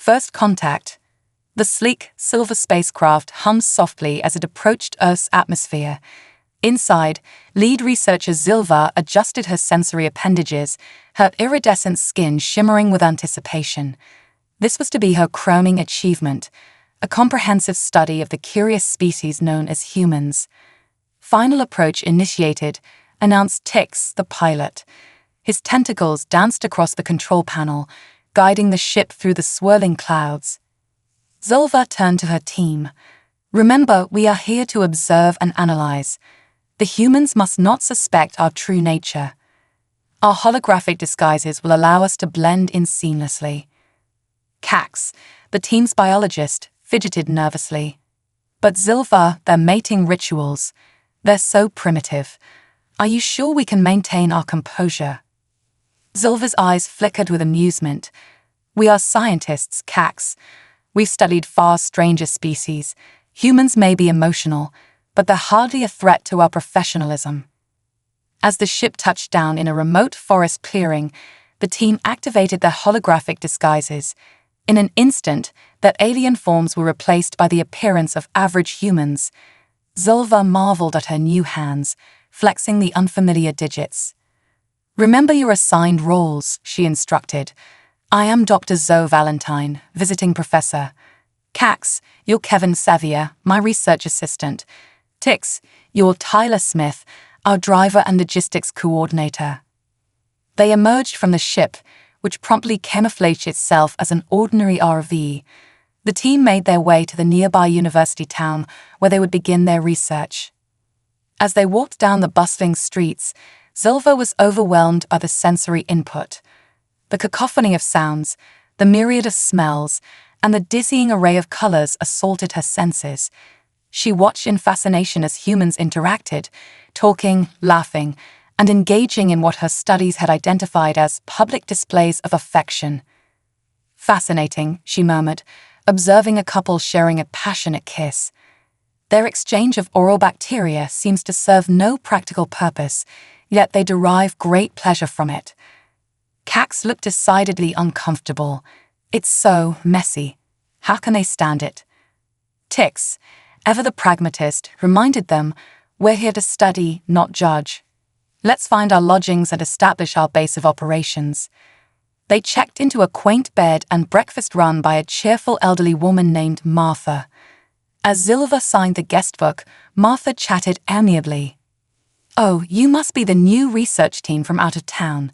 First contact. The sleek, silver spacecraft hummed softly as it approached Earth's atmosphere. Inside, lead researcher Zilva adjusted her sensory appendages, her iridescent skin shimmering with anticipation. This was to be her crowning achievement, a comprehensive study of the curious species known as humans. Final approach initiated, announced Tix, the pilot. His tentacles danced across the control panel, guiding the ship through the swirling clouds. Zilva turned to her team. Remember, we are here to observe and analyze. The humans must not suspect our true nature. Our holographic disguises will allow us to blend in seamlessly. Cax, the team's biologist, fidgeted nervously. But Zilva, their mating rituals, they're so primitive. Are you sure we can maintain our composure? Zilva's eyes flickered with amusement. We are scientists, Cax. We've studied far stranger species. Humans may be emotional, but they're hardly a threat to our professionalism. As the ship touched down in a remote forest clearing, the team activated their holographic disguises. In an instant, their alien forms were replaced by the appearance of average humans. Zilva marveled at her new hands, flexing the unfamiliar digits. Remember your assigned roles, she instructed. I am Dr. Zoe Valentine, visiting professor. Cax, you're Kevin Sevier, my research assistant. Tix, you're Tyler Smith, our driver and logistics coordinator. They emerged from the ship, which promptly camouflaged itself as an ordinary RV. The team made their way to the nearby university town where they would begin their research. As they walked down the bustling streets, Zilva was overwhelmed by the sensory input. The cacophony of sounds, the myriad of smells, and the dizzying array of colors assaulted her senses. She watched in fascination as humans interacted, talking, laughing, and engaging in what her studies had identified as public displays of affection. Fascinating, she murmured, observing a couple sharing a passionate kiss. Their exchange of oral bacteria seems to serve no practical purpose, yet they derive great pleasure from it. Cax looked decidedly uncomfortable. It's so messy. How can they stand it? Tix, ever the pragmatist, reminded them, we're here to study, not judge. Let's find our lodgings and establish our base of operations. They checked into a quaint bed and breakfast run by a cheerful elderly woman named Martha. As Zilva signed the guestbook, Martha chatted amiably. Oh, you must be the new research team from out of town.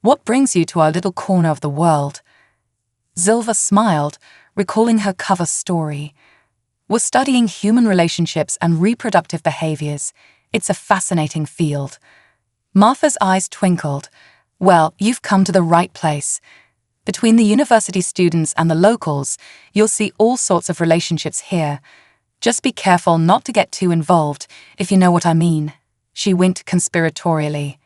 What brings you to our little corner of the world? Zilva smiled, recalling her cover story. We're studying human relationships and reproductive behaviors. It's a fascinating field. Martha's eyes twinkled. Well, you've come to the right place. Between the university students and the locals, you'll see all sorts of relationships here. Just be careful not to get too involved, if you know what I mean. She winked conspiratorially.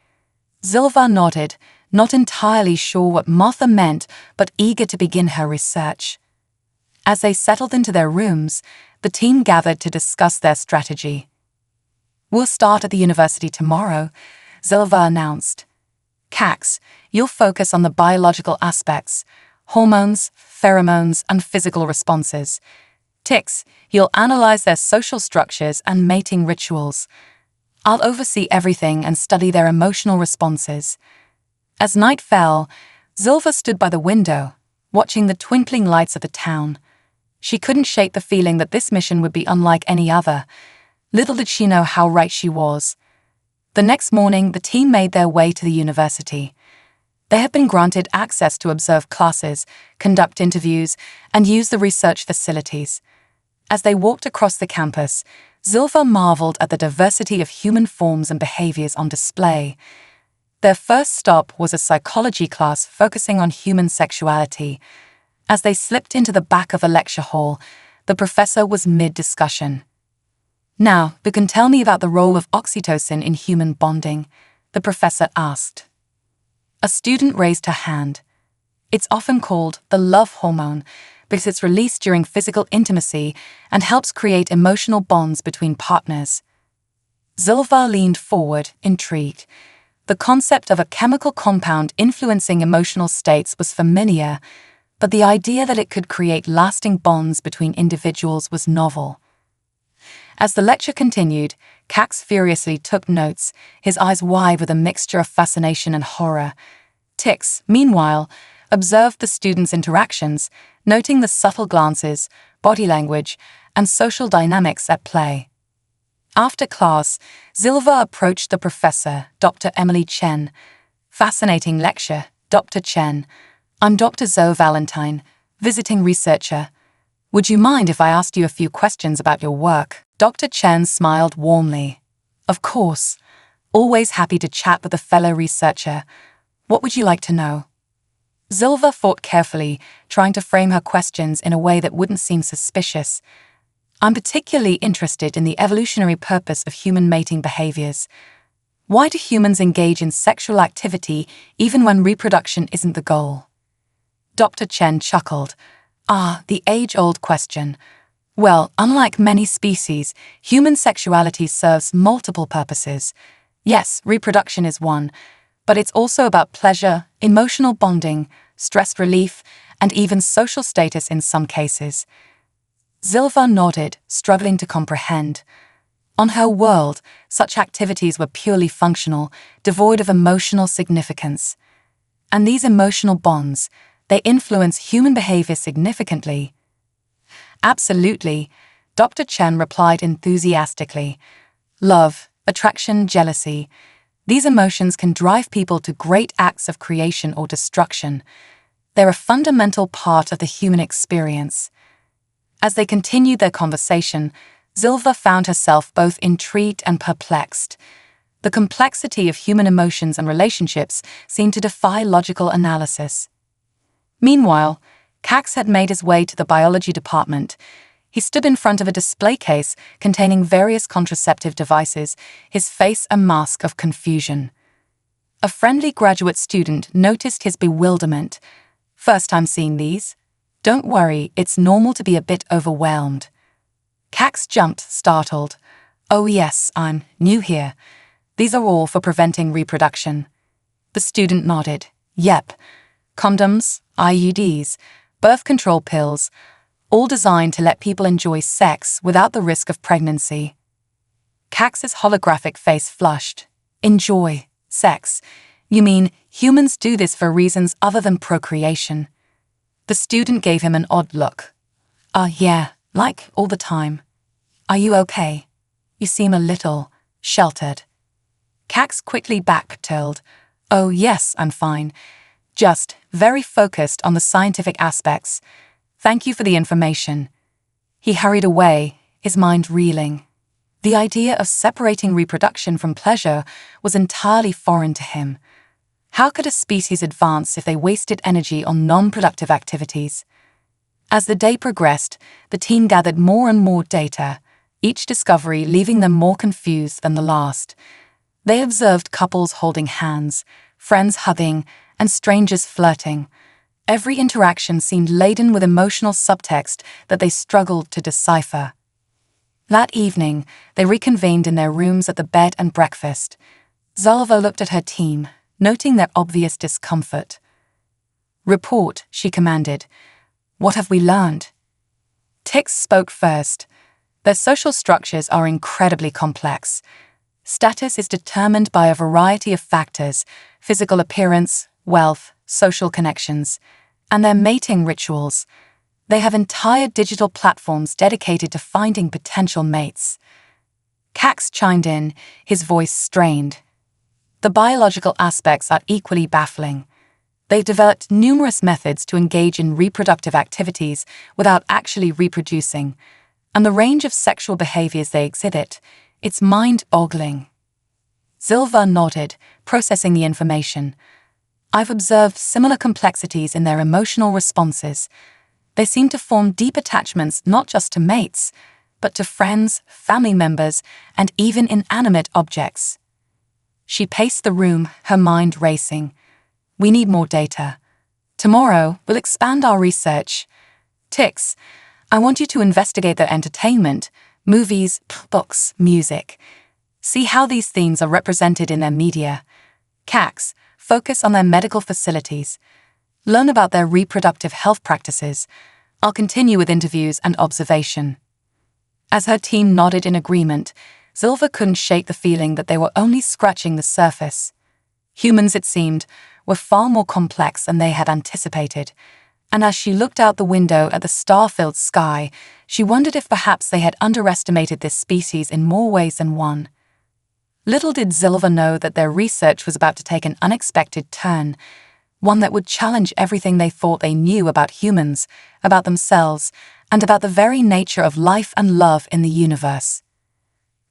Zilva nodded, not entirely sure what Martha meant, but eager to begin her research. As they settled into their rooms, the team gathered to discuss their strategy. We'll start at the university tomorrow, Zilva announced. Cax, you'll focus on the biological aspects, hormones, pheromones, and physical responses. Tix, you'll analyze their social structures and mating rituals. I'll oversee everything and study their emotional responses. As night fell, Zilva stood by the window, watching the twinkling lights of the town. She couldn't shake the feeling that this mission would be unlike any other. Little did she know how right she was. The next morning, the team made their way to the university. They had been granted access to observe classes, conduct interviews, and use the research facilities. As they walked across the campus, Zilva marveled at the diversity of human forms and behaviors on display. Their first stop was a psychology class focusing on human sexuality. As they slipped into the back of a lecture hall, the professor was mid-discussion. Now, you can tell me about the role of oxytocin in human bonding, the professor asked. A student raised her hand. It's often called the love hormone because it's released during physical intimacy and helps create emotional bonds between partners. Zilva leaned forward, intrigued. The concept of a chemical compound influencing emotional states was familiar, but the idea that it could create lasting bonds between individuals was novel. As the lecture continued, Cax furiously took notes, his eyes wide with a mixture of fascination and horror. Tix, meanwhile, observed the students' interactions, noting the subtle glances, body language, and social dynamics at play. After class, Zilva approached the professor, Dr. Emily Chen. Fascinating lecture, Dr. Chen. I'm Dr. Zoe Valentine, visiting researcher. Would you mind if I asked you a few questions about your work? Dr. Chen smiled warmly. Of course. Always happy to chat with a fellow researcher. What would you like to know? Zilva thought carefully, trying to frame her questions in a way that wouldn't seem suspicious. I'm particularly interested in the evolutionary purpose of human mating behaviors. Why do humans engage in sexual activity even when reproduction isn't the goal? Dr. Chen chuckled. The age-old question. Well, unlike many species, human sexuality serves multiple purposes. Yes, reproduction is one, but it's also about pleasure, emotional bonding, stress relief, and even social status in some cases. Zilva nodded, struggling to comprehend. On her world, such activities were purely functional, devoid of emotional significance. And these emotional bonds, they influence human behavior significantly. Absolutely, Dr. Chen replied enthusiastically. Love, attraction, jealousy. These emotions can drive people to great acts of creation or destruction. They're a fundamental part of the human experience. As they continued their conversation, Zilva found herself both intrigued and perplexed. The complexity of human emotions and relationships seemed to defy logical analysis. Meanwhile, Cax had made his way to the biology department. He stood in front of a display case containing various contraceptive devices, his face a mask of confusion. A friendly graduate student noticed his bewilderment. First time seeing these? Don't worry, it's normal to be a bit overwhelmed. Cax jumped, startled. Oh yes, I'm new here. These are all for preventing reproduction. The student nodded. Yep. Condoms, IUDs, birth control pills, all designed to let people enjoy sex without the risk of pregnancy. Cax's holographic face flushed. Enjoy sex? You mean humans do this for reasons other than procreation? The student gave him an odd look. Yeah, like all the time. Are you okay? You seem a little sheltered. Cax quickly backpedaled. Oh yes, I'm fine. Just very focused on the scientific aspects. Thank you for the information. He hurried away, his mind reeling. The idea of separating reproduction from pleasure was entirely foreign to him. How could a species advance if they wasted energy on non-productive activities? As the day progressed, the team gathered more and more data, each discovery leaving them more confused than the last. They observed couples holding hands, friends hugging, and strangers flirting. Every interaction seemed laden with emotional subtext that they struggled to decipher. That evening, they reconvened in their rooms at the bed and breakfast. Zalva looked at her team, noting their obvious discomfort. Report, she commanded. What have we learned? Tix spoke first. Their social structures are incredibly complex. Status is determined by a variety of factors: physical appearance, wealth, social connections, and their mating rituals. They have entire digital platforms dedicated to finding potential mates. Cax chimed in, his voice strained. The biological aspects are equally baffling. They've developed numerous methods to engage in reproductive activities without actually reproducing, and the range of sexual behaviors they exhibit, it's mind-boggling. Zilva nodded, processing the information. I've observed similar complexities in their emotional responses. They seem to form deep attachments not just to mates, but to friends, family members, and even inanimate objects. She paced the room, her mind racing. We need more data. Tomorrow, we'll expand our research. Tix, I want you to investigate their entertainment, movies, books, music. See how these themes are represented in their media. Cax, focus on their medical facilities. Learn about their reproductive health practices. I'll continue with interviews and observation. As her team nodded in agreement, Zilva couldn't shake the feeling that they were only scratching the surface. Humans, it seemed, were far more complex than they had anticipated, and as she looked out the window at the star-filled sky, she wondered if perhaps they had underestimated this species in more ways than one. Little did Zilva know that their research was about to take an unexpected turn, one that would challenge everything they thought they knew about humans, about themselves, and about the very nature of life and love in the universe.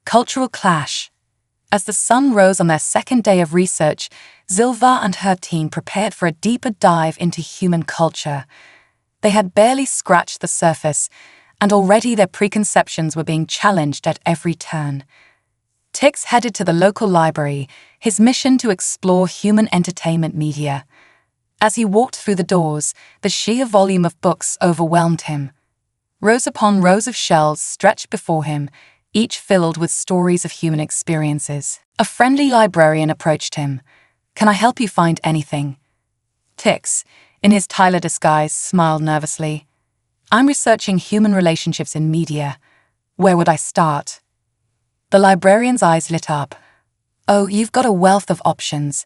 Cultural clash. As the sun rose on their second day of research, Zilva and her team prepared for a deeper dive into human culture. They had barely scratched the surface, and already their preconceptions were being challenged at every turn. Tix headed to the local library, his mission to explore human entertainment media. As he walked through the doors, the sheer volume of books overwhelmed him. Rows upon rows of shelves stretched before him, each filled with stories of human experiences. A friendly librarian approached him. "Can I help you find anything?" Tix, in his Tyler disguise, smiled nervously. "I'm researching human relationships in media. Where would I start?" The librarian's eyes lit up. "Oh, you've got a wealth of options.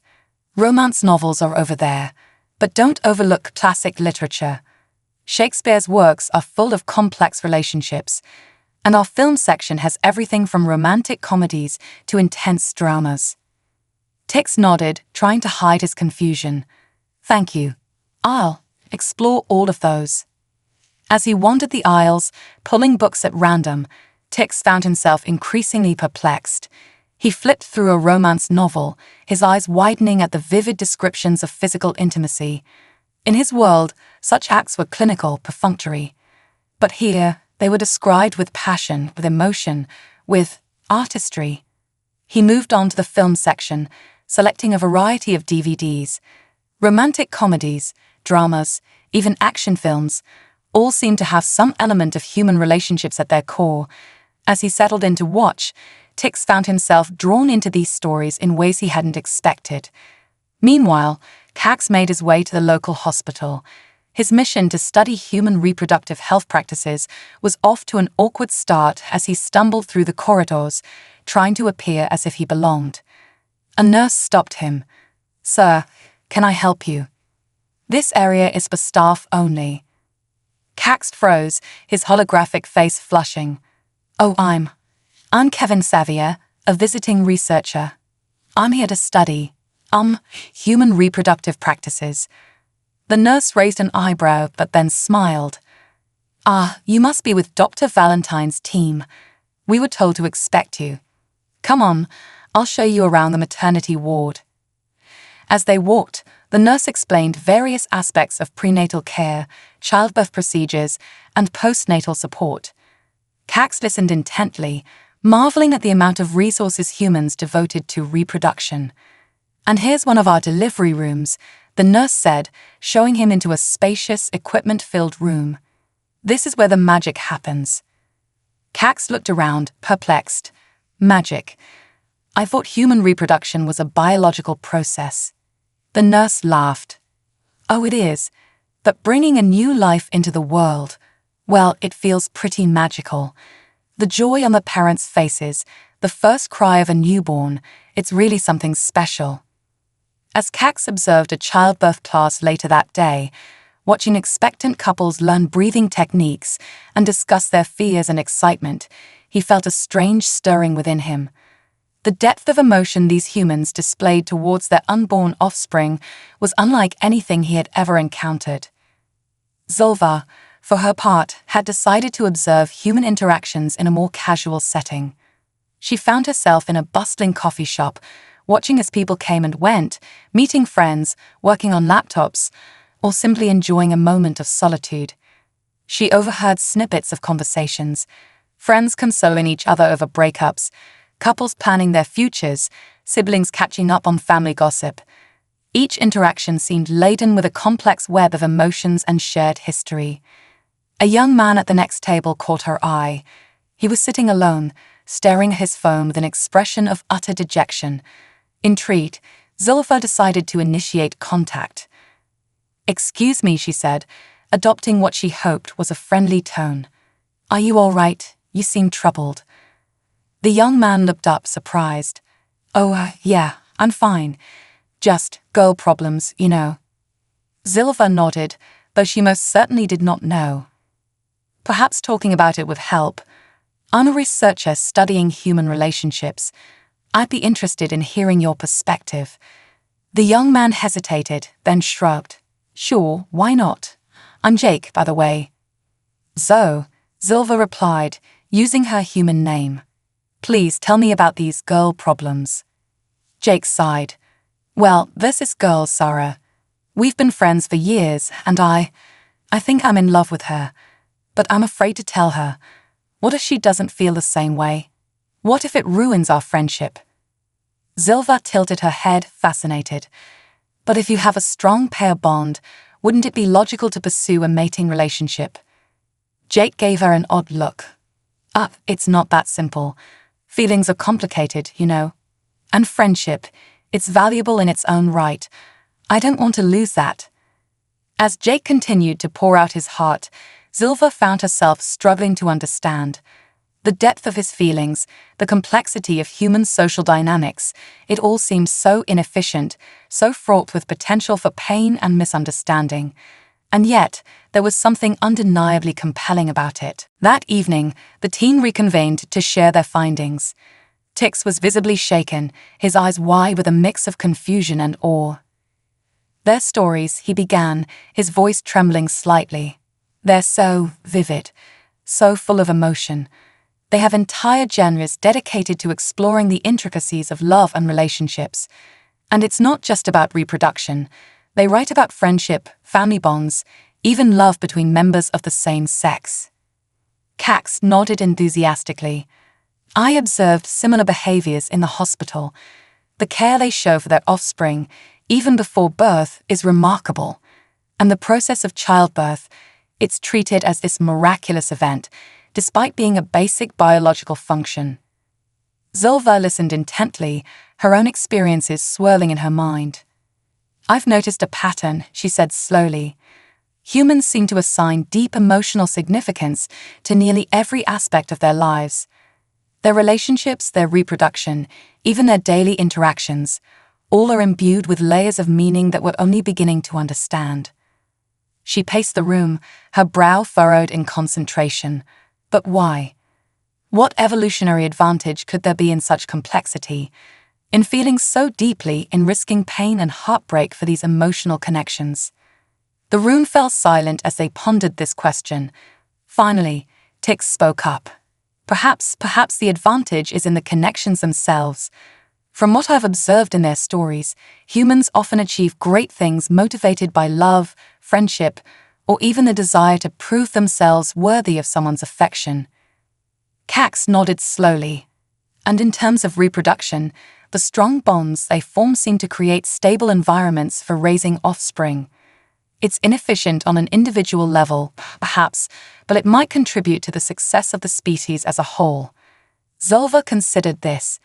Romance novels are over there, but don't overlook classic literature. Shakespeare's works are full of complex relationships, and our film section has everything from romantic comedies to intense dramas." Tix nodded, trying to hide his confusion. "Thank you. I'll explore all of those." As he wandered the aisles, pulling books at random, Tix found himself increasingly perplexed. He flipped through a romance novel, his eyes widening at the vivid descriptions of physical intimacy. In his world, such acts were clinical, perfunctory. But here, they were described with passion, with emotion, with artistry. He moved on to the film section, selecting a variety of DVDs. Romantic comedies, dramas, even action films, all seemed to have some element of human relationships at their core. As he settled in to watch, Tix found himself drawn into these stories in ways he hadn't expected. Meanwhile, Cax made his way to the local hospital. His mission to study human reproductive health practices was off to an awkward start as he stumbled through the corridors, trying to appear as if he belonged. A nurse stopped him. "Sir, can I help you? This area is for staff only." Cax froze, his holographic face flushing. "Oh, I'm Kevin Xavier, a visiting researcher. I'm here to study, human reproductive practices." The nurse raised an eyebrow but then smiled. "Ah, you must be with Dr. Valentine's team. We were told to expect you. Come on, I'll show you around the maternity ward." As they walked, the nurse explained various aspects of prenatal care, childbirth procedures, and postnatal support. Cax listened intently, marveling at the amount of resources humans devoted to reproduction. "And here's one of our delivery rooms," the nurse said, showing him into a spacious, equipment-filled room. "This is where the magic happens." Cax looked around, perplexed. Magic. "I thought human reproduction was a biological process." The nurse laughed. "Oh, it is. But bringing a new life into the world, well, it feels pretty magical. The joy on the parents' faces, the first cry of a newborn, it's really something special." As Cax observed a childbirth class later that day, watching expectant couples learn breathing techniques and discuss their fears and excitement, he felt a strange stirring within him. The depth of emotion these humans displayed towards their unborn offspring was unlike anything he had ever encountered. Zilva, for her part, had decided to observe human interactions in a more casual setting. She found herself in a bustling coffee shop, watching as people came and went, meeting friends, working on laptops, or simply enjoying a moment of solitude. She overheard snippets of conversations, friends consoling each other over breakups, couples planning their futures, siblings catching up on family gossip. Each interaction seemed laden with a complex web of emotions and shared history. A young man at the next table caught her eye. He was sitting alone, staring at his phone with an expression of utter dejection. Intrigued, Zilva decided to initiate contact. "Excuse me," she said, adopting what she hoped was a friendly tone. "Are you all right? You seem troubled." The young man looked up, surprised. "Oh, yeah, I'm fine. Just girl problems, you know." Zilva nodded, though she most certainly did not know. "Perhaps talking about it would help. I'm a researcher studying human relationships. I'd be interested in hearing your perspective." The young man hesitated, then shrugged. "Sure, why not? I'm Jake, by the way." "So," Zilva replied, using her human name. "Please tell me about these girl problems." Jake sighed. "Well, this is girl Sarah. We've been friends for years, and I think I'm in love with her. But I'm afraid to tell her. What if she doesn't feel the same way? What if it ruins our friendship?" Zilva tilted her head, fascinated. "But if you have a strong pair bond, wouldn't it be logical to pursue a mating relationship?" Jake gave her an odd look. It's not that simple. Feelings are complicated, you know. And friendship, it's valuable in its own right. I don't want to lose that." As Jake continued to pour out his heart, Zilva found herself struggling to understand. The depth of his feelings, the complexity of human social dynamics, it all seemed so inefficient, so fraught with potential for pain and misunderstanding. And yet, there was something undeniably compelling about it. That evening, the team reconvened to share their findings. Tix was visibly shaken, his eyes wide with a mix of confusion and awe. "Their stories," he began, his voice trembling slightly. "They're so vivid, so full of emotion. They have entire genres dedicated to exploring the intricacies of love and relationships. And it's not just about reproduction. They write about friendship, family bonds, even love between members of the same sex." Cax nodded enthusiastically. "I observed similar behaviors in the hospital. The care they show for their offspring, even before birth, is remarkable. And the process of childbirth, it's treated as this miraculous event, despite being a basic biological function." Zilva listened intently, her own experiences swirling in her mind. "I've noticed a pattern," she said slowly. "Humans seem to assign deep emotional significance to nearly every aspect of their lives. Their relationships, their reproduction, even their daily interactions, all are imbued with layers of meaning that we're only beginning to understand." She paced the room, her brow furrowed in concentration. But why? What evolutionary advantage could there be in such complexity, in feeling so deeply, in risking pain and heartbreak for these emotional connections? The room fell silent as they pondered this question. Finally, Tix spoke up. Perhaps the advantage is in the connections themselves. From what I've observed in their stories, humans often achieve great things motivated by love, friendship, or even the desire to prove themselves worthy of someone's affection." Cax nodded slowly. "And in terms of reproduction, the strong bonds they form seem to create stable environments for raising offspring. It's inefficient on an individual level, perhaps, but it might contribute to the success of the species as a whole." Zilva considered this.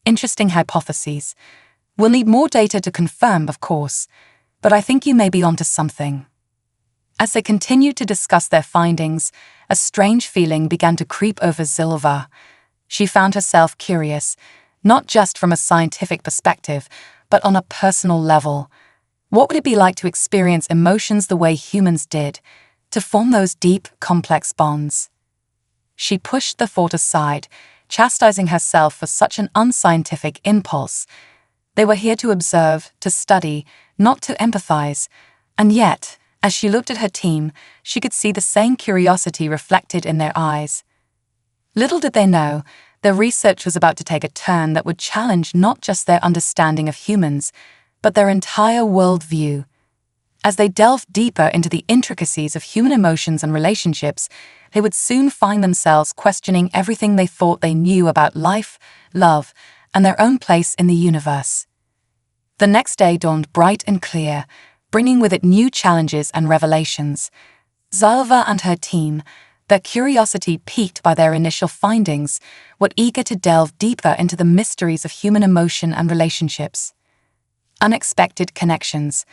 Interesting hypotheses. "We'll need more data to confirm, of course, but I think you may be onto something." As they continued to discuss their findings, a strange feeling began to creep over Zilva. She found herself curious, not just from a scientific perspective, but on a personal level. What would it be like to experience emotions the way humans did, to form those deep, complex bonds? She pushed the thought aside, chastising herself for such an unscientific impulse. They were here to observe, to study, not to empathize. And yet, as she looked at her team, she could see the same curiosity reflected in their eyes. Little did they know, their research was about to take a turn that would challenge not just their understanding of humans, but their entire worldview. As they delved deeper into the intricacies of human emotions and relationships, they would soon find themselves questioning everything they thought they knew about life, love, and their own place in the universe. The next day dawned bright and clear, bringing with it new challenges and revelations. Zilva and her team, their curiosity piqued by their initial findings, were eager to delve deeper into the mysteries of human emotion and relationships. Unexpected connections.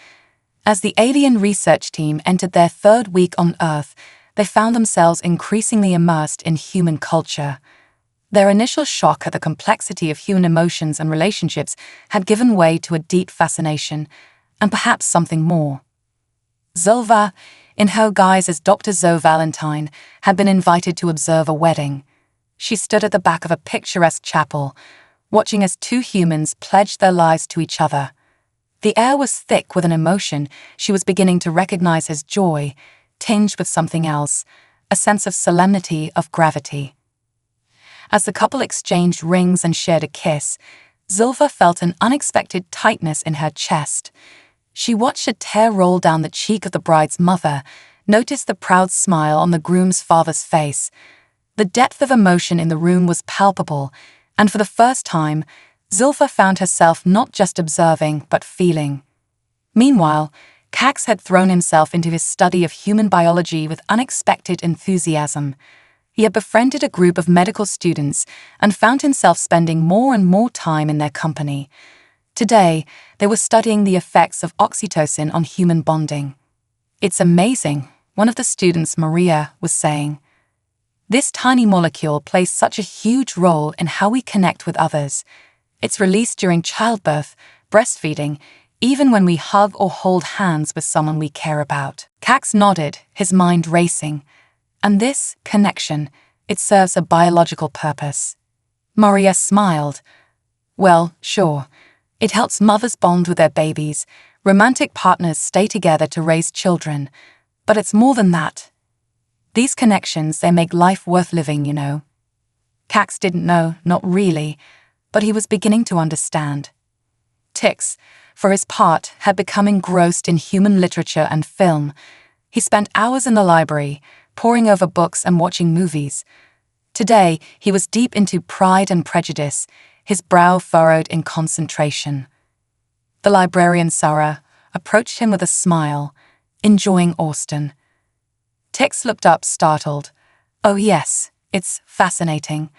As the alien research team entered their third week on Earth, they found themselves increasingly immersed in human culture. Their initial shock at the complexity of human emotions and relationships had given way to a deep fascination, and perhaps something more. Zulva, in her guise as Dr. Zoe Valentine, had been invited to observe a wedding. She stood at the back of a picturesque chapel, watching as two humans pledged their lives to each other. The air was thick with an emotion she was beginning to recognize as joy, tinged with something else, a sense of solemnity, of gravity. As the couple exchanged rings and shared a kiss, Zulva felt an unexpected tightness in her chest. She watched a tear roll down the cheek of the bride's mother, noticed the proud smile on the groom's father's face. The depth of emotion in the room was palpable, and for the first time, Zulfa found herself not just observing, but feeling. Meanwhile, Cax had thrown himself into his study of human biology with unexpected enthusiasm. He had befriended a group of medical students and found himself spending more and more time in their company. Today, they were studying the effects of oxytocin on human bonding. "It's amazing," one of the students, Maria, was saying. "This tiny molecule plays such a huge role in how we connect with others. It's released during childbirth, breastfeeding, even when we hug or hold hands with someone we care about." Cax nodded, his mind racing. "And this connection, it serves a biological purpose." Maria smiled. "Well, sure. It helps mothers bond with their babies, romantic partners stay together to raise children. But it's more than that. These connections, they make life worth living, you know." Cax didn't know, not really, but he was beginning to understand. Tix, for his part, had become engrossed in human literature and film. He spent hours in the library, poring over books and watching movies. Today, he was deep into Pride and Prejudice, his brow furrowed in concentration. The librarian, Sarah, approached him with a smile, enjoying Austen. Tix looked up, startled. "Oh yes, it's fascinating.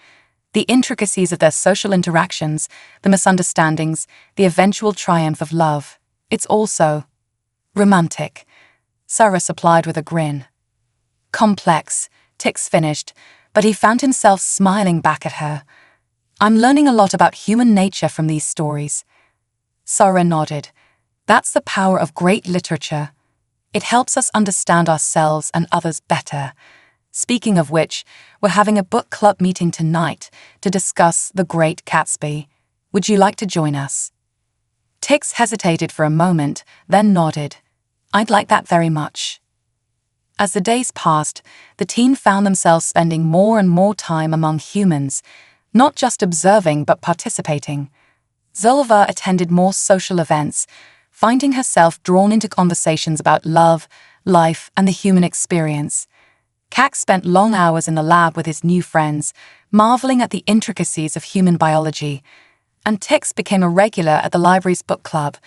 The intricacies of their social interactions, the misunderstandings, the eventual triumph of love. It's also romantic," Sarah supplied with a grin. "Complex," Tix finished, but he found himself smiling back at her. "I'm learning a lot about human nature from these stories." Sarah nodded. "That's the power of great literature. It helps us understand ourselves and others better. Speaking of which, we're having a book club meeting tonight to discuss The Great Gatsby. Would you like to join us?" Tix hesitated for a moment, then nodded. "I'd like that very much." As the days passed, the team found themselves spending more and more time among humans, not just observing but participating. Zulva attended more social events, finding herself drawn into conversations about love, life, and the human experience. Cax spent long hours in the lab with his new friends, marveling at the intricacies of human biology, and Tix became a regular at the library's book club,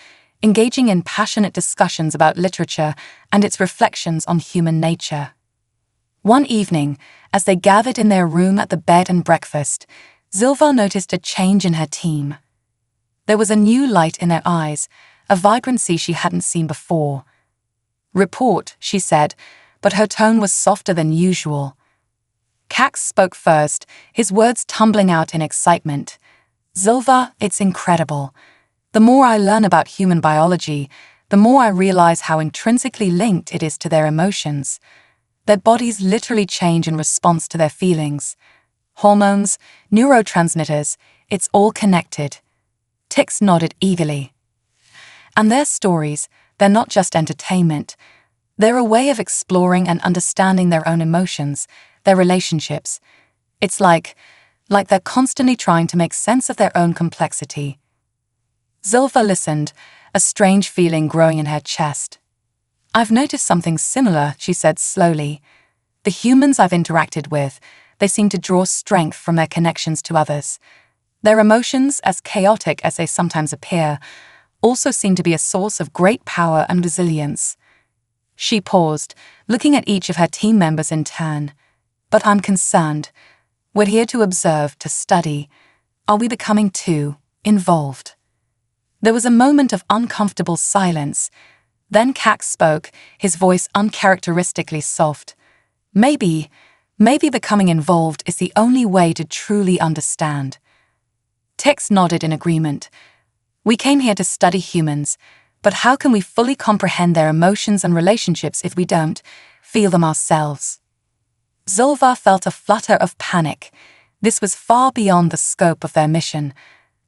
engaging in passionate discussions about literature and its reflections on human nature. One evening, as they gathered in their room at the bed and breakfast, Zulva noticed a change in her team. There was a new light in their eyes, a vibrancy she hadn't seen before. "Report," she said, but her tone was softer than usual. Cax spoke first, his words tumbling out in excitement. "Zulva, it's incredible. The more I learn about human biology, the more I realize how intrinsically linked it is to their emotions. Their bodies literally change in response to their feelings. Hormones, neurotransmitters, it's all connected." Tix nodded eagerly. "And their stories, they're not just entertainment. They're a way of exploring and understanding their own emotions, their relationships. It's like they're constantly trying to make sense of their own complexity." Zulfa listened, a strange feeling growing in her chest. "I've noticed something similar," she said slowly. "The humans I've interacted with, they seem to draw strength from their connections to others. Their emotions, as chaotic as they sometimes appear, also seem to be a source of great power and resilience." She paused, looking at each of her team members in turn. "But I'm concerned. We're here to observe, to study. Are we becoming too involved?" There was a moment of uncomfortable silence. Then Cax spoke, his voice uncharacteristically soft. Maybe becoming involved is the only way to truly understand. Tix nodded in agreement. We came here to study humans, but how can we fully comprehend their emotions and relationships if we don't feel them ourselves? Zilva felt a flutter of panic. This was far beyond the scope of their mission,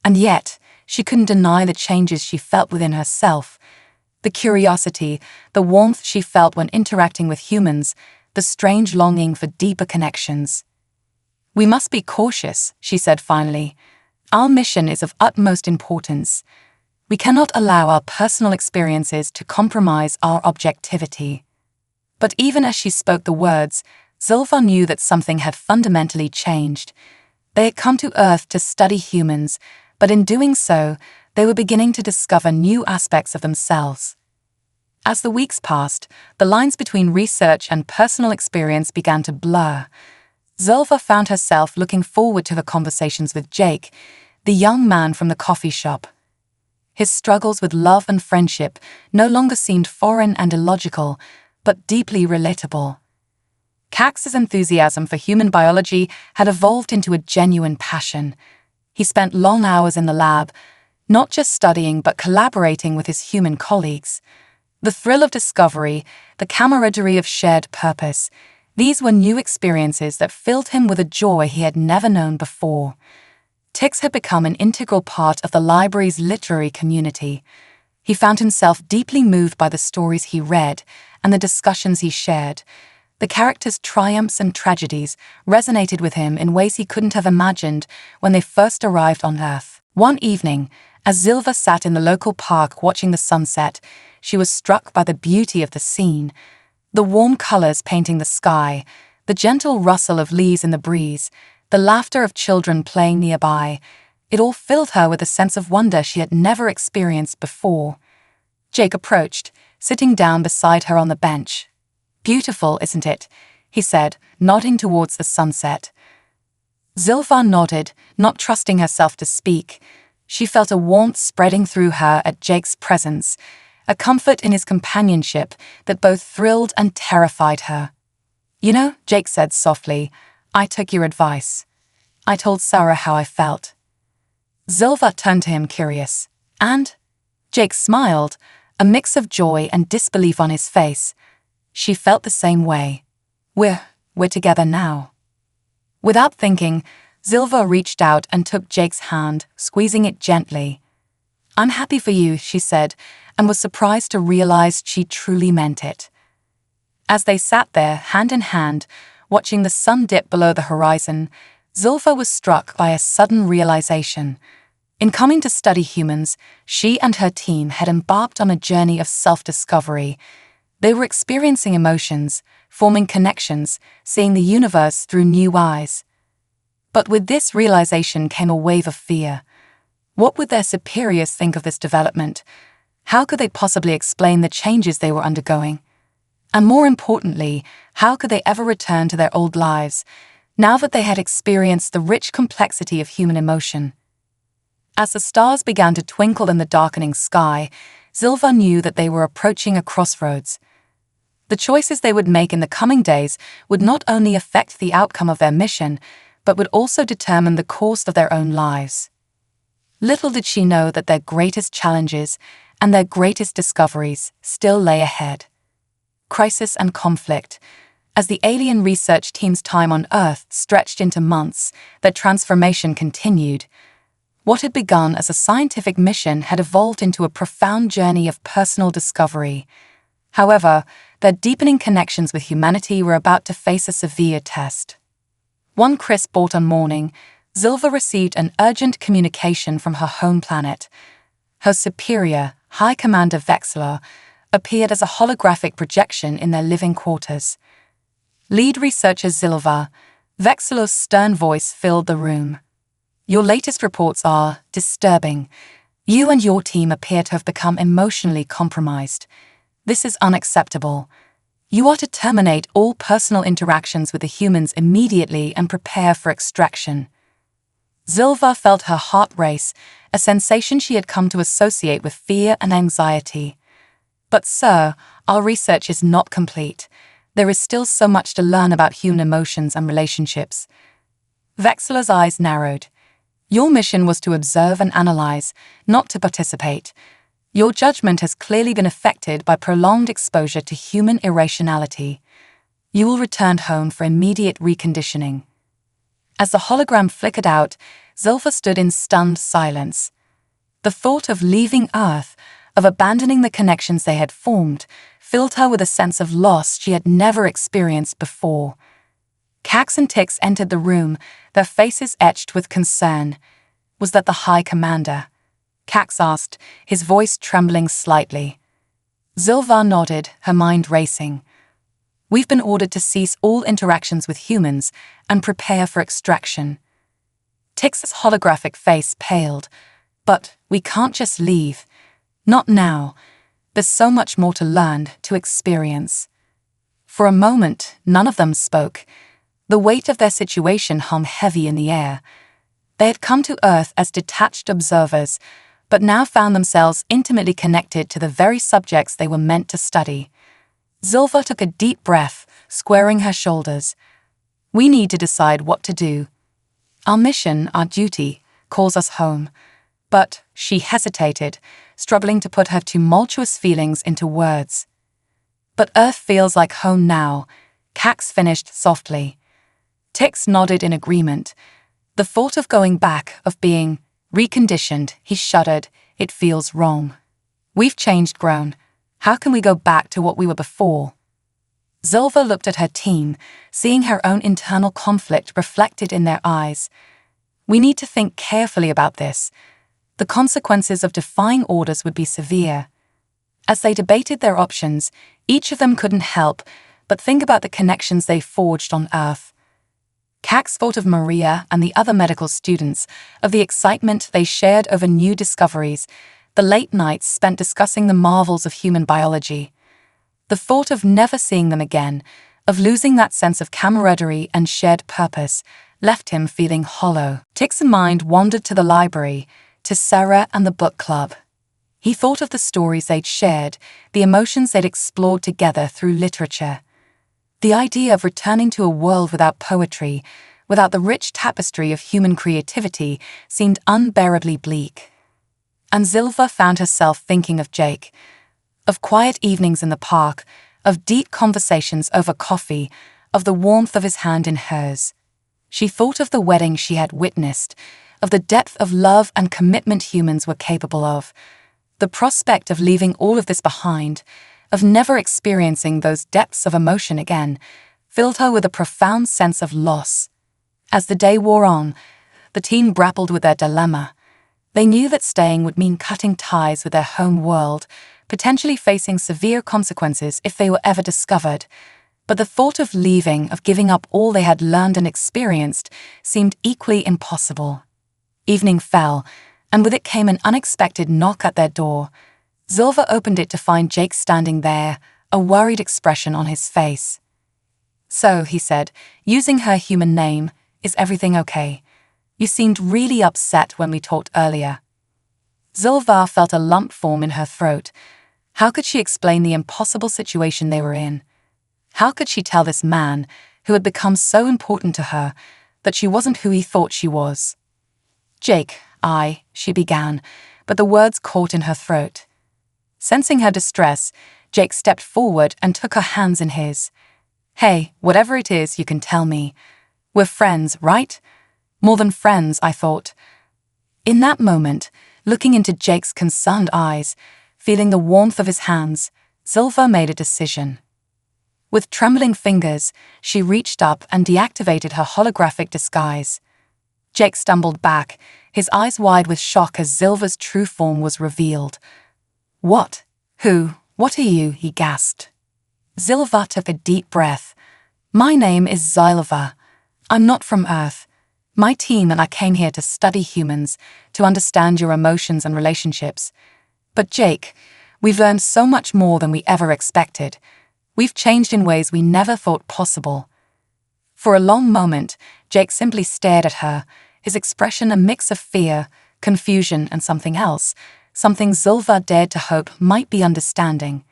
and yet she couldn't deny the changes she felt within herself. The curiosity, the warmth she felt when interacting with humans, the strange longing for deeper connections. We must be cautious, she said finally. Our mission is of utmost importance. We cannot allow our personal experiences to compromise our objectivity. But even as she spoke the words, Zilva knew that something had fundamentally changed. They had come to Earth to study humans, but in doing so, they were beginning to discover new aspects of themselves. As the weeks passed, the lines between research and personal experience began to blur. Zilva found herself looking forward to her conversations with Jake, the young man from the coffee shop. His struggles with love and friendship no longer seemed foreign and illogical, but deeply relatable. Cax's enthusiasm for human biology had evolved into a genuine passion. He spent long hours in the lab, not just studying but collaborating with his human colleagues. The thrill of discovery, the camaraderie of shared purpose, these were new experiences that filled him with a joy he had never known before. Tix had become an integral part of the library's literary community. He found himself deeply moved by the stories he read and the discussions he shared. The characters' triumphs and tragedies resonated with him in ways he couldn't have imagined when they first arrived on Earth. One evening, as Zilva sat in the local park watching the sunset, she was struck by the beauty of the scene. The warm colors painting the sky, the gentle rustle of leaves in the breeze, the laughter of children playing nearby, it all filled her with a sense of wonder she had never experienced before. Jake approached, sitting down beside her on the bench. "Beautiful, isn't it?" he said, nodding towards the sunset. Zilva nodded, not trusting herself to speak. She felt a warmth spreading through her at Jake's presence, a comfort in his companionship that both thrilled and terrified her. "You know," Jake said softly, "I took your advice. I told Sarah how I felt." Zilva turned to him curious. "And?" Jake smiled, a mix of joy and disbelief on his face. She felt the same way. We're together now." Without thinking, Zilva reached out and took Jake's hand, squeezing it gently. "I'm happy for you," she said, and was surprised to realize she truly meant it. As they sat there, hand in hand, watching the sun dip below the horizon, Zilva was struck by a sudden realization. In coming to study humans, she and her team had embarked on a journey of self-discovery. They were experiencing emotions, forming connections, seeing the universe through new eyes. But with this realization came a wave of fear. What would their superiors think of this development? How could they possibly explain the changes they were undergoing? And more importantly, how could they ever return to their old lives, now that they had experienced the rich complexity of human emotion? As the stars began to twinkle in the darkening sky, Zilva knew that they were approaching a crossroads. The choices they would make in the coming days would not only affect the outcome of their mission, but would also determine the course of their own lives. Little did she know that their greatest challenges and their greatest discoveries still lay ahead. Crisis and conflict. As the alien research team's time on Earth stretched into months, their transformation continued. What had begun as a scientific mission had evolved into a profound journey of personal discovery. However, their deepening connections with humanity were about to face a severe test. One crisp autumn morning, Zilva received an urgent communication from her home planet. Her superior, High Commander Vexler, appeared as a holographic projection in their living quarters. Lead researcher Zilva, Vexler's stern voice filled the room. "Your latest reports are disturbing. You and your team appear to have become emotionally compromised. This is unacceptable. You are to terminate all personal interactions with the humans immediately and prepare for extraction." Zilva felt her heart race, a sensation she had come to associate with fear and anxiety. But sir, our research is not complete. There is still so much to learn about human emotions and relationships. Vexela's eyes narrowed. Your mission was to observe and analyze, not to participate. Your judgment has clearly been affected by prolonged exposure to human irrationality. You will return home for immediate reconditioning. As the hologram flickered out, Zilpha stood in stunned silence. The thought of leaving Earth, of abandoning the connections they had formed, filled her with a sense of loss she had never experienced before. Cax and Tix entered the room, their faces etched with concern. Was that the High Commander? Cax asked, his voice trembling slightly. Zilpha nodded, her mind racing. We've been ordered to cease all interactions with humans and prepare for extraction. Tix's holographic face paled. But we can't just leave. Not now. There's so much more to learn, to experience. For a moment, none of them spoke. The weight of their situation hung heavy in the air. They had come to Earth as detached observers, but now found themselves intimately connected to the very subjects they were meant to study. Zilpha took a deep breath, squaring her shoulders. We need to decide what to do. Our mission, our duty, calls us home. But she hesitated, struggling to put her tumultuous feelings into words. But Earth feels like home now, Cax finished softly. Tix nodded in agreement. The thought of going back, of being reconditioned, he shuddered. It feels wrong. We've changed, grown. How can we go back to what we were before? Zilpha looked at her team, seeing her own internal conflict reflected in their eyes. We need to think carefully about this. The consequences of defying orders would be severe. As they debated their options, each of them couldn't help but think about the connections they forged on Earth. Cax thought of Maria and the other medical students, of the excitement they shared over new discoveries, the late nights spent discussing the marvels of human biology. The thought of never seeing them again, of losing that sense of camaraderie and shared purpose, left him feeling hollow. Tix's mind wandered to the library, to Sarah and the book club. He thought of the stories they'd shared, the emotions they'd explored together through literature. The idea of returning to a world without poetry, without the rich tapestry of human creativity, seemed unbearably bleak. And Zilpha found herself thinking of Jake, of quiet evenings in the park, of deep conversations over coffee, of the warmth of his hand in hers. She thought of the wedding she had witnessed, of the depth of love and commitment humans were capable of. The prospect of leaving all of this behind, of never experiencing those depths of emotion again, filled her with a profound sense of loss. As the day wore on, the team grappled with their dilemma. They knew that staying would mean cutting ties with their home world, potentially facing severe consequences if they were ever discovered. But the thought of leaving, of giving up all they had learned and experienced, seemed equally impossible. Evening fell, and with it came an unexpected knock at their door. Zilpha opened it to find Jake standing there, a worried expression on his face. So, he said, using her human name, is everything okay? You seemed really upset when we talked earlier. Zilpha felt a lump form in her throat. How could she explain the impossible situation they were in? How could she tell this man, who had become so important to her, that she wasn't who he thought she was? Jake, she began, but the words caught in her throat. Sensing her distress, Jake stepped forward and took her hands in his. Hey, whatever it is, you can tell me. We're friends, right? More than friends, I thought. In that moment, looking into Jake's concerned eyes, feeling the warmth of his hands, Zilpha made a decision. With trembling fingers, she reached up and deactivated her holographic disguise. Jake stumbled back, his eyes wide with shock as Zilpha's true form was revealed. What? Who? What are you? He gasped. Zilpha took a deep breath. My name is Zilpha. I'm not from Earth. My team and I came here to study humans, to understand your emotions and relationships. But Jake, we've learned so much more than we ever expected. We've changed in ways we never thought possible. For a long moment, Jake simply stared at her, his expression a mix of fear, confusion, and something else, something Zilpha dared to hope might be understanding.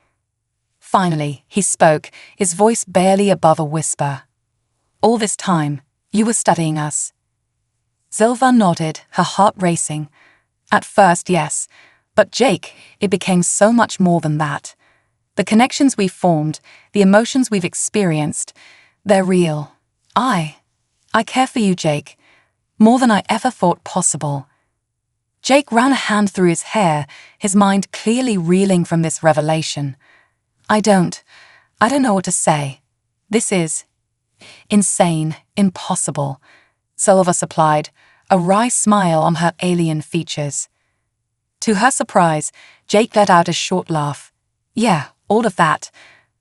Finally, he spoke, his voice barely above a whisper. "All this time, you were studying us." Zilva nodded, her heart racing. "At first, yes. But Jake, it became so much more than that. The connections we've formed, the emotions we've experienced, they're real. I care for you, Jake, more than I ever thought possible." Jake ran a hand through his hair, his mind clearly reeling from this revelation. I don't know what to say. This is insane, impossible," Zilva supplied, a wry smile on her alien features. To her surprise, Jake let out a short laugh. "Yeah, all of that,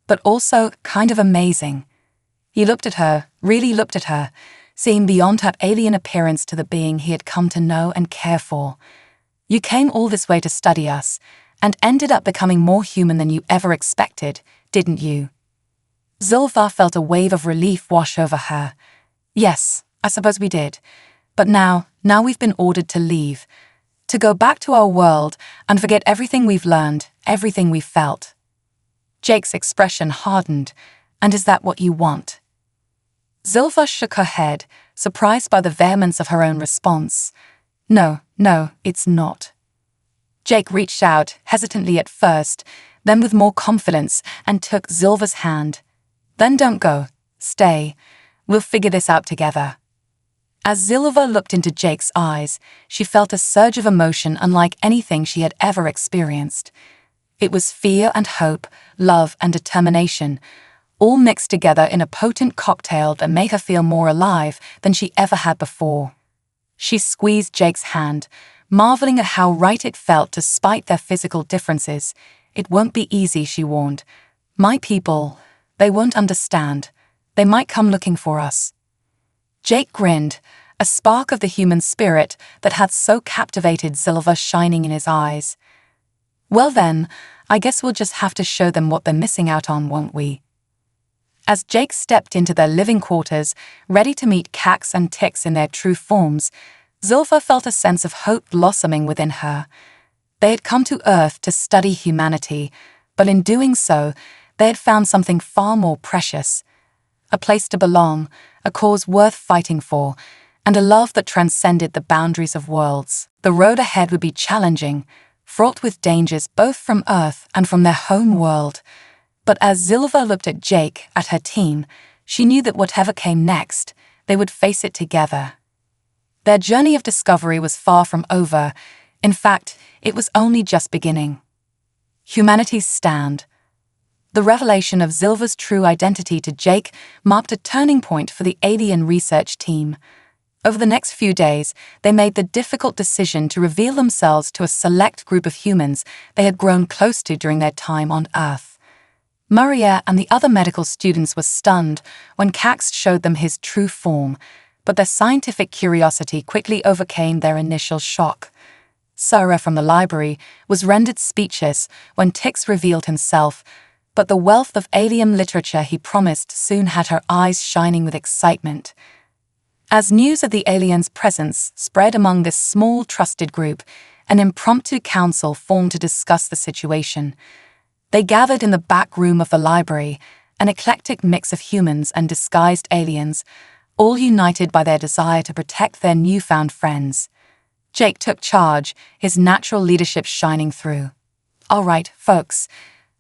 but also kind of amazing." He looked at her, really looked at her, seeing beyond her alien appearance to the being he had come to know and care for. "You came all this way to study us, and ended up becoming more human than you ever expected, didn't you?" Zilva felt a wave of relief wash over her. "Yes, I suppose we did. But now we've been ordered to leave, to go back to our world and forget everything we've learned, everything we've felt." Jake's expression hardened. "And is that what you want?" Zilva shook her head, surprised by the vehemence of her own response. No, it's not." Jake reached out, hesitantly at first, then with more confidence, and took Zilva's hand. "Then don't go. Stay. We'll figure this out together." As Zilva looked into Jake's eyes, she felt a surge of emotion unlike anything she had ever experienced. It was fear and hope, love and determination, all mixed together in a potent cocktail that made her feel more alive than she ever had before. She squeezed Jake's hand, marveling at how right it felt despite their physical differences. "It won't be easy," she warned. "My people, they won't understand. They might come looking for us." Jake grinned, a spark of the human spirit that had so captivated Zilva shining in his eyes. "Well then, I guess we'll just have to show them what they're missing out on, won't we?" As Jake stepped into their living quarters, ready to meet Cax and Tix in their true forms, Zilva felt a sense of hope blossoming within her. They had come to Earth to study humanity, but in doing so, they had found something far more precious. A place to belong, a cause worth fighting for, and a love that transcended the boundaries of worlds. The road ahead would be challenging, fraught with dangers both from Earth and from their home world. But as Zilva looked at Jake, at her team, she knew that whatever came next, they would face it together. Their journey of discovery was far from over. In fact, it was only just beginning. Humanity's stand. The revelation of Zilva's true identity to Jake marked a turning point for the alien research team. Over the next few days, they made the difficult decision to reveal themselves to a select group of humans they had grown close to during their time on Earth. Maria and the other medical students were stunned when Cax showed them his true form, but their scientific curiosity quickly overcame their initial shock. Sarah from the library was rendered speechless when Tix revealed himself, but the wealth of alien literature he promised soon had her eyes shining with excitement. As news of the aliens' presence spread among this small, trusted group, an impromptu council formed to discuss the situation. They gathered in the back room of the library, an eclectic mix of humans and disguised aliens, all united by their desire to protect their newfound friends. Jake took charge, his natural leadership shining through. "All right, folks,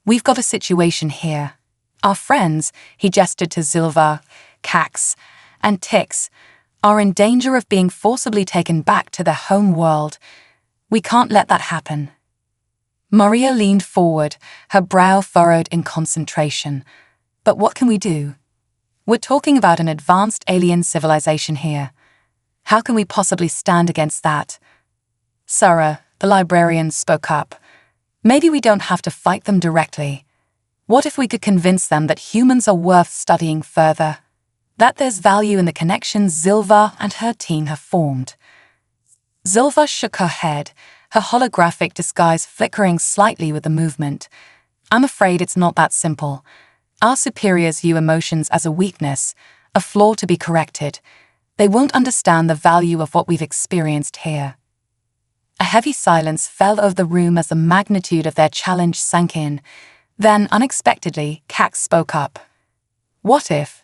we've got a situation here. Our friends," he gestured to Zilva, Cax, and Tix, "are in danger of being forcibly taken back to their home world. We can't let that happen." Maria leaned forward, her brow furrowed in concentration. "But what can we do? We're talking about an advanced alien civilization here. How can we possibly stand against that?" Sarah, the librarian, spoke up. "Maybe we don't have to fight them directly. What if we could convince them that humans are worth studying further? That there's value in the connections Zilva and her team have formed?" Zilva shook her head, her holographic disguise flickering slightly with the movement. "I'm afraid it's not that simple. Our superiors view emotions as a weakness, a flaw to be corrected. They won't understand the value of what we've experienced here." A heavy silence fell over the room as the magnitude of their challenge sank in. Then, unexpectedly, Cax spoke up. What if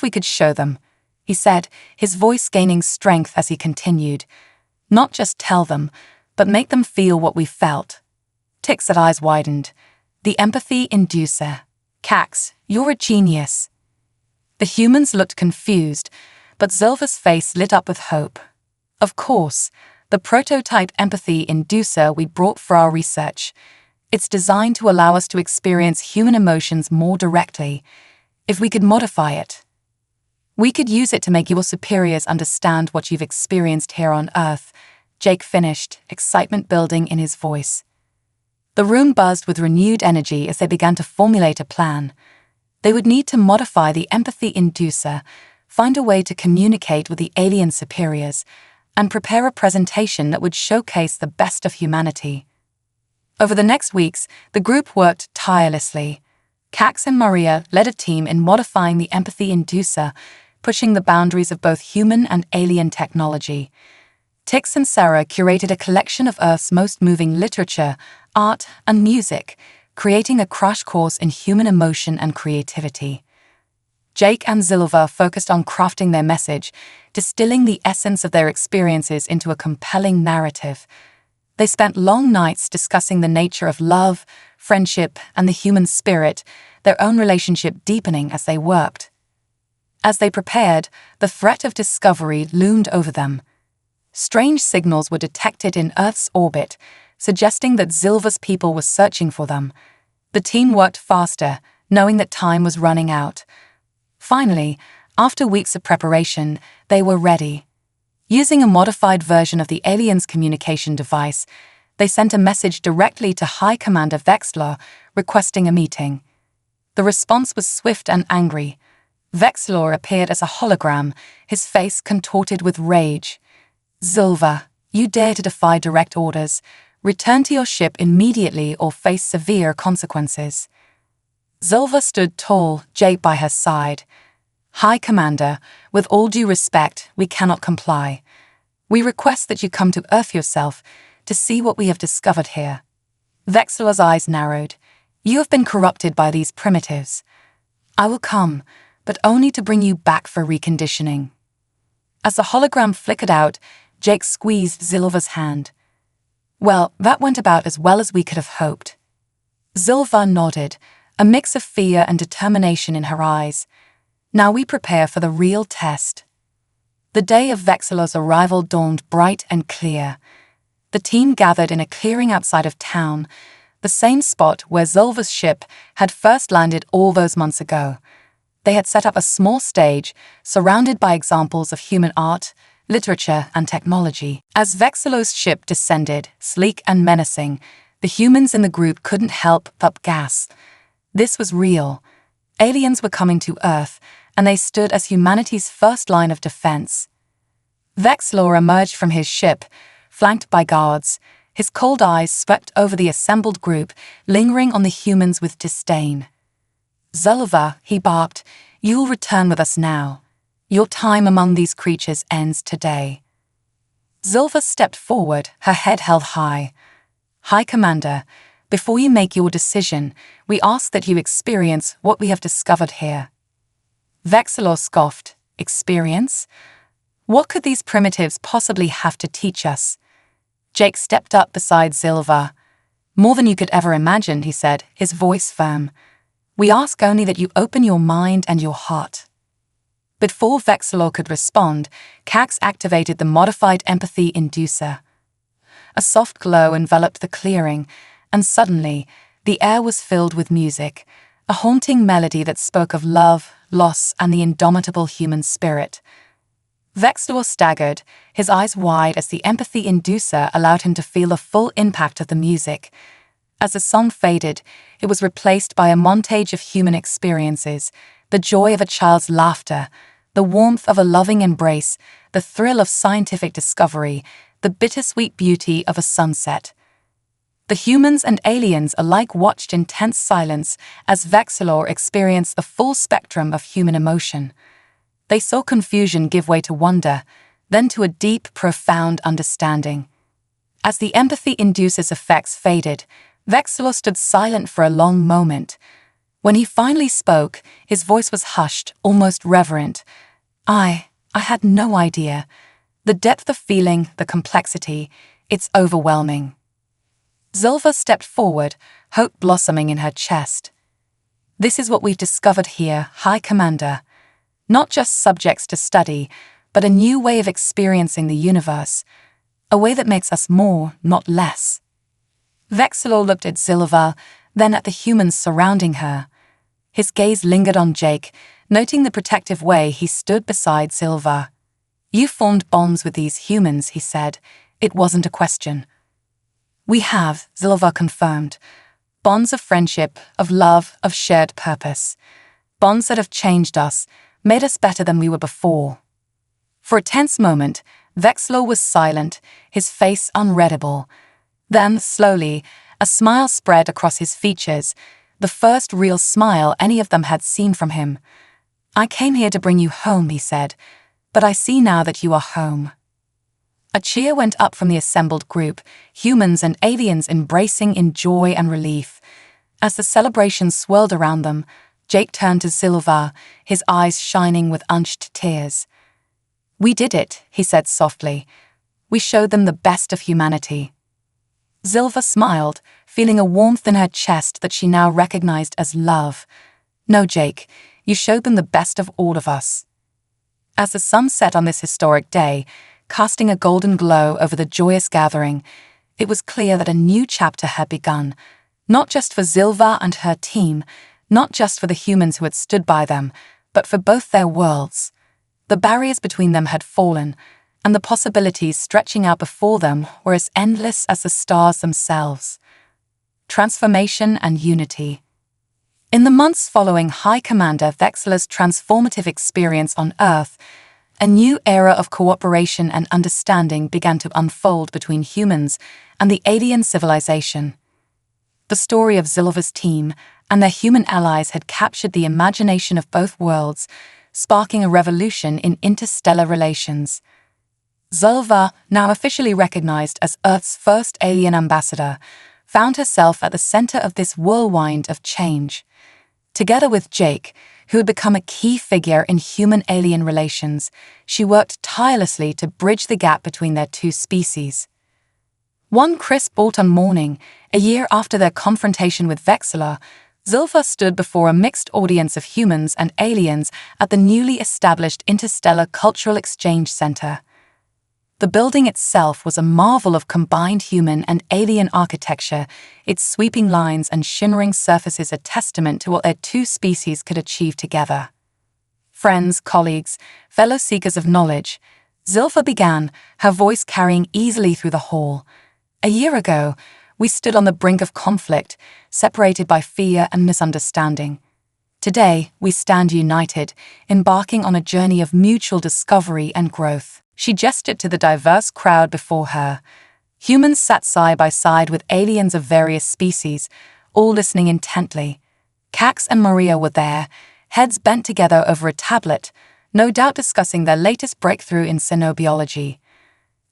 we could show them? He said, his voice gaining strength as he continued. Not just tell them, but make them feel what we felt. Tix's eyes widened. The empathy inducer. Cax, you're a genius. The humans looked confused, but Zilva's face lit up with hope. Of course, the prototype empathy inducer we brought for our research. It's designed to allow us to experience human emotions more directly. If we could modify it, we could use it to make your superiors understand what you've experienced here on Earth, Jake finished, excitement building in his voice. The room buzzed with renewed energy as they began to formulate a plan. They would need to modify the empathy inducer, find a way to communicate with the alien superiors, and prepare a presentation that would showcase the best of humanity. Over the next weeks, the group worked tirelessly. Cax and Maria led a team in modifying the empathy inducer, pushing the boundaries of both human and alien technology. Tix and Sarah curated a collection of Earth's most moving literature, art, and music, creating a crash course in human emotion and creativity. Jake and Zilva focused on crafting their message, distilling the essence of their experiences into a compelling narrative. They spent long nights discussing the nature of love, friendship, and the human spirit, their own relationship deepening as they worked. As they prepared, the threat of discovery loomed over them. Strange signals were detected in Earth's orbit, suggesting that Zilva's people were searching for them. The team worked faster, knowing that time was running out. Finally, after weeks of preparation, they were ready. Using a modified version of the aliens' communication device, they sent a message directly to High Commander Vexlor, requesting a meeting. The response was swift and angry. Vexlor appeared as a hologram, his face contorted with rage. Zilva, you dare to defy direct orders. Return to your ship immediately or face severe consequences. Zilva stood tall, Jake by her side. High Commander, with all due respect, we cannot comply. We request that you come to Earth yourself to see what we have discovered here. Vexlor's eyes narrowed. You have been corrupted by these primitives. I will come, but only to bring you back for reconditioning. As the hologram flickered out, Jake squeezed Zilva's hand. Well, that went about as well as we could have hoped. Zilva nodded, a mix of fear and determination in her eyes. Now we prepare for the real test. The day of Vexlor's arrival dawned bright and clear. The team gathered in a clearing outside of town, the same spot where Zilva's ship had first landed all those months ago. They had set up a small stage, surrounded by examples of human art, literature, and technology. As Vexlor's ship descended, sleek and menacing, the humans in the group couldn't help but gasp. This was real. Aliens were coming to Earth, and they stood as humanity's first line of defense. Vexlor emerged from his ship, flanked by guards. His cold eyes swept over the assembled group, lingering on the humans with disdain. Zilva, he barked, you'll return with us now. Your time among these creatures ends today. Zilva stepped forward, her head held high. High Commander, before you make your decision, we ask that you experience what we have discovered here. Vexlor scoffed. Experience? What could these primitives possibly have to teach us? Jake stepped up beside Zilva. More than you could ever imagine, he said, his voice firm. We ask only that you open your mind and your heart. Before Vexlor could respond, Cax activated the modified empathy inducer. A soft glow enveloped the clearing, and suddenly, the air was filled with music, a haunting melody that spoke of love, loss, and the indomitable human spirit. Vexlor staggered, his eyes wide as the empathy inducer allowed him to feel the full impact of the music. As the song faded, it was replaced by a montage of human experiences, the joy of a child's laughter, the warmth of a loving embrace, the thrill of scientific discovery, the bittersweet beauty of a sunset. The humans and aliens alike watched in tense silence as Vexlor experienced the full spectrum of human emotion. They saw confusion give way to wonder, then to a deep, profound understanding. As the empathy inducer's effects faded, Vexilor stood silent for a long moment. When he finally spoke, his voice was hushed, almost reverent. I had no idea. The depth of feeling, the complexity, it's overwhelming. Zilva stepped forward, hope blossoming in her chest. This is what we've discovered here, High Commander. Not just subjects to study, but a new way of experiencing the universe. A way that makes us more, not less. Vexilor looked at Zilva, then at the humans surrounding her. His gaze lingered on Jake, noting the protective way he stood beside Zilva. You formed bonds with these humans, he said. It wasn't a question. We have, Zilva confirmed. Bonds of friendship, of love, of shared purpose. Bonds that have changed us, made us better than we were before. For a tense moment, Vexilor was silent, his face unreadable. Then, slowly, a smile spread across his features, the first real smile any of them had seen from him. I came here to bring you home, he said, but I see now that you are home. A cheer went up from the assembled group, humans and aliens embracing in joy and relief. As the celebration swirled around them, Jake turned to Zilva, his eyes shining with unshed tears. We did it, he said softly. We showed them the best of humanity. Zilva smiled, feeling a warmth in her chest that she now recognized as love. No, Jake, you showed them the best of all of us. As the sun set on this historic day, casting a golden glow over the joyous gathering, it was clear that a new chapter had begun, not just for Zilva and her team, not just for the humans who had stood by them, but for both their worlds. The barriers between them had fallen, and the possibilities stretching out before them were as endless as the stars themselves. Transformation and unity. In the months following High Commander Vexilor's transformative experience on Earth, a new era of cooperation and understanding began to unfold between humans and the alien civilization. The story of Zilva's team and their human allies had captured the imagination of both worlds, sparking a revolution in interstellar relations. Zilva, now officially recognized as Earth's first alien ambassador, found herself at the center of this whirlwind of change. Together with Jake, who had become a key figure in human-alien relations, she worked tirelessly to bridge the gap between their two species. One crisp autumn morning, a year after their confrontation with Vexilor, Zilva stood before a mixed audience of humans and aliens at the newly established Interstellar Cultural Exchange Center. The building itself was a marvel of combined human and alien architecture, its sweeping lines and shimmering surfaces a testament to what their two species could achieve together. Friends, colleagues, fellow seekers of knowledge, Zilva began, her voice carrying easily through the hall. A year ago, we stood on the brink of conflict, separated by fear and misunderstanding. Today, we stand united, embarking on a journey of mutual discovery and growth. She gestured to the diverse crowd before her. Humans sat side by side with aliens of various species, all listening intently. Cax and Maria were there, heads bent together over a tablet, no doubt discussing their latest breakthrough in xenobiology.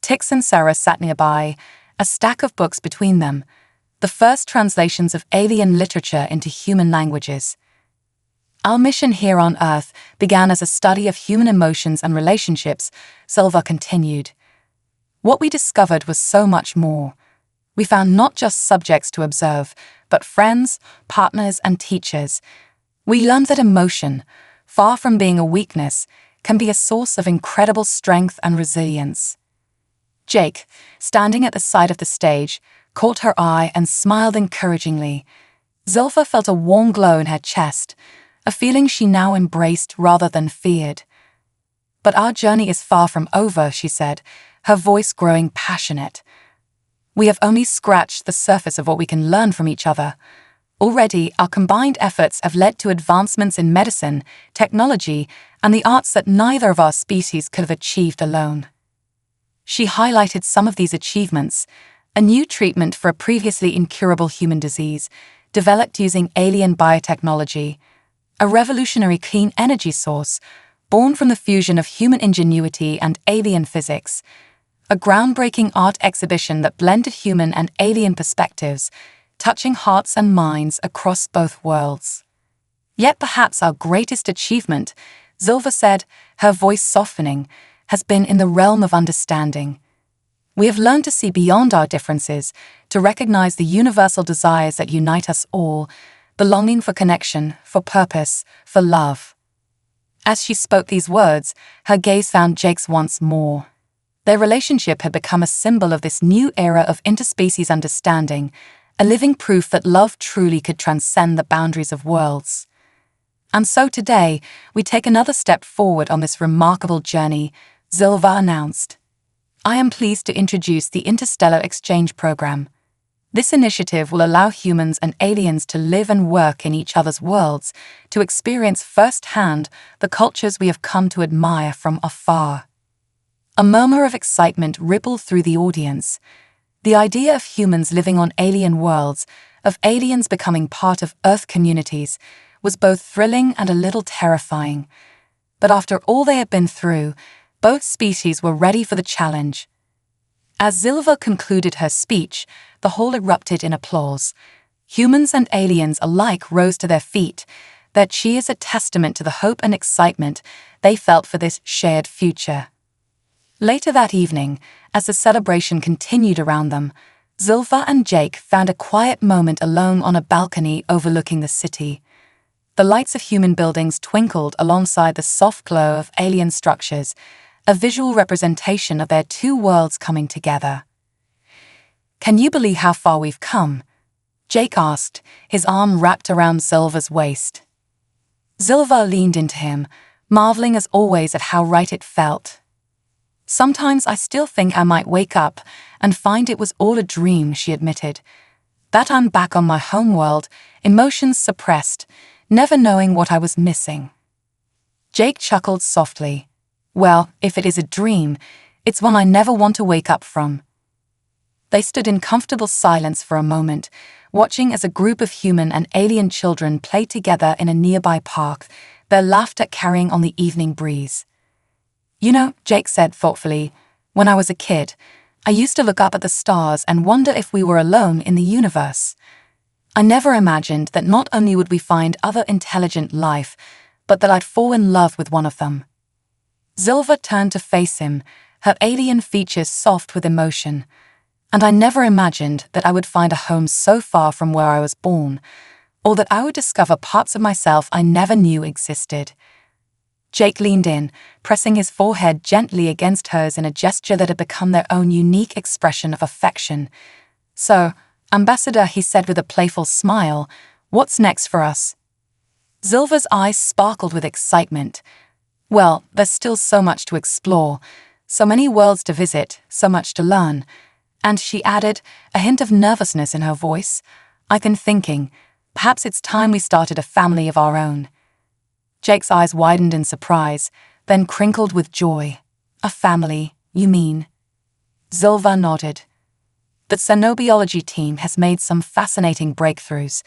Tix and Sarah sat nearby, a stack of books between them, the first translations of alien literature into human languages. Our mission here on Earth began as a study of human emotions and relationships, Zilva continued. What we discovered was so much more. We found not just subjects to observe, but friends, partners, and teachers. We learned that emotion, far from being a weakness, can be a source of incredible strength and resilience. Jake, standing at the side of the stage, caught her eye and smiled encouragingly. Zilva felt a warm glow in her chest, a feeling she now embraced rather than feared. But our journey is far from over, she said, her voice growing passionate. We have only scratched the surface of what we can learn from each other. Already, our combined efforts have led to advancements in medicine, technology, and the arts that neither of our species could have achieved alone. She highlighted some of these achievements: a new treatment for a previously incurable human disease, developed using alien biotechnology; a revolutionary clean energy source, born from the fusion of human ingenuity and alien physics; a groundbreaking art exhibition that blended human and alien perspectives, touching hearts and minds across both worlds. Yet perhaps our greatest achievement, Zilva said, her voice softening, has been in the realm of understanding. We have learned to see beyond our differences, to recognize the universal desires that unite us all, the longing for connection, for purpose, for love. As she spoke these words, her gaze found Jake's once more. Their relationship had become a symbol of this new era of interspecies understanding, a living proof that love truly could transcend the boundaries of worlds. And so today, we take another step forward on this remarkable journey, Zilva announced. I am pleased to introduce the Interstellar Exchange Program. This initiative will allow humans and aliens to live and work in each other's worlds, to experience firsthand the cultures we have come to admire from afar. A murmur of excitement rippled through the audience. The idea of humans living on alien worlds, of aliens becoming part of Earth communities, was both thrilling and a little terrifying. But after all they had been through, both species were ready for the challenge. As Zilva concluded her speech, the hall erupted in applause. Humans and aliens alike rose to their feet, their cheers a testament to the hope and excitement they felt for this shared future. Later that evening, as the celebration continued around them, Zilva and Jake found a quiet moment alone on a balcony overlooking the city. The lights of human buildings twinkled alongside the soft glow of alien structures, a visual representation of their two worlds coming together. Can you believe how far we've come? Jake asked, his arm wrapped around Zilva's waist. Zilva leaned into him, marveling as always at how right it felt. Sometimes I still think I might wake up and find it was all a dream, she admitted. That I'm back on my homeworld, emotions suppressed, never knowing what I was missing. Jake chuckled softly. Well, if it is a dream, it's one I never want to wake up from. They stood in comfortable silence for a moment, watching as a group of human and alien children played together in a nearby park, their laughter carrying on the evening breeze. You know, Jake said thoughtfully, when I was a kid, I used to look up at the stars and wonder if we were alone in the universe. I never imagined that not only would we find other intelligent life, but that I'd fall in love with one of them. Zilva turned to face him, her alien features soft with emotion. And I never imagined that I would find a home so far from where I was born, or that I would discover parts of myself I never knew existed. Jake leaned in, pressing his forehead gently against hers in a gesture that had become their own unique expression of affection. So, Ambassador, he said with a playful smile, what's next for us? Zilva's eyes sparkled with excitement. Well, there's still so much to explore, so many worlds to visit, so much to learn. And she added, a hint of nervousness in her voice, I've been thinking, perhaps it's time we started a family of our own. Jake's eyes widened in surprise, then crinkled with joy. A family, you mean? Zilva nodded. The xenobiology team has made some fascinating breakthroughs.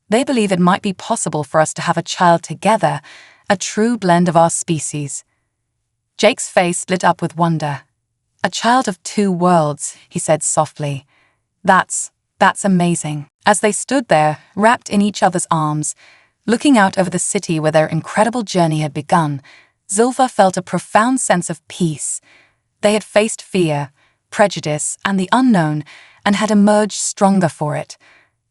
They believe it might be possible for us to have a child together, a true blend of our species. Jake's face lit up with wonder. A child of two worlds, he said softly. That's amazing. As they stood there, wrapped in each other's arms, looking out over the city where their incredible journey had begun, Zilva felt a profound sense of peace. They had faced fear, prejudice, and the unknown, and had emerged stronger for it.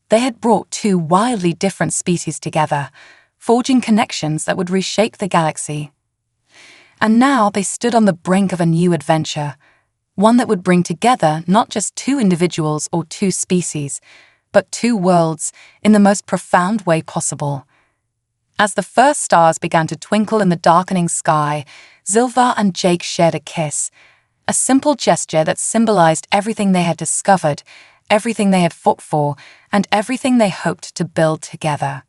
They had brought two wildly different species together, forging connections that would reshape the galaxy. And now they stood on the brink of a new adventure, one that would bring together not just two individuals or two species, but two worlds in the most profound way possible. As the first stars began to twinkle in the darkening sky, Zilva and Jake shared a kiss, a simple gesture that symbolized everything they had discovered, everything they had fought for, and everything they hoped to build together.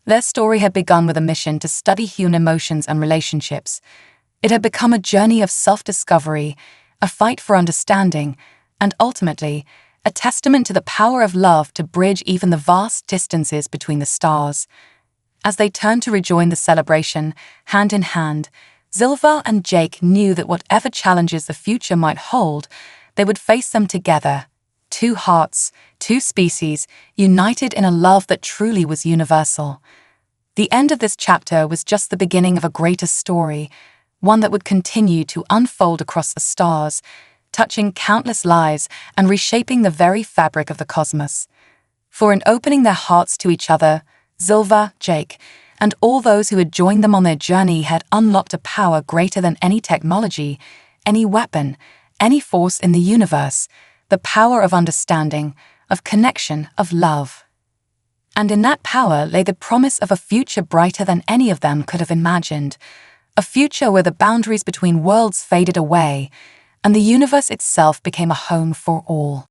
Their story had begun with a mission to study human emotions and relationships. It had become a journey of self-discovery, a fight for understanding, and ultimately, a testament to the power of love to bridge even the vast distances between the stars. As they turned to rejoin the celebration, hand in hand, Zilva and Jake knew that whatever challenges the future might hold, they would face them together, two hearts, two species, united in a love that truly was universal. The end of this chapter was just the beginning of a greater story, one that would continue to unfold across the stars, touching countless lives and reshaping the very fabric of the cosmos. For in opening their hearts to each other, Zilva, Jake, and all those who had joined them on their journey had unlocked a power greater than any technology, any weapon, any force in the universe, the power of understanding, of connection, of love. And in that power lay the promise of a future brighter than any of them could have imagined, a future where the boundaries between worlds faded away, and the universe itself became a home for all.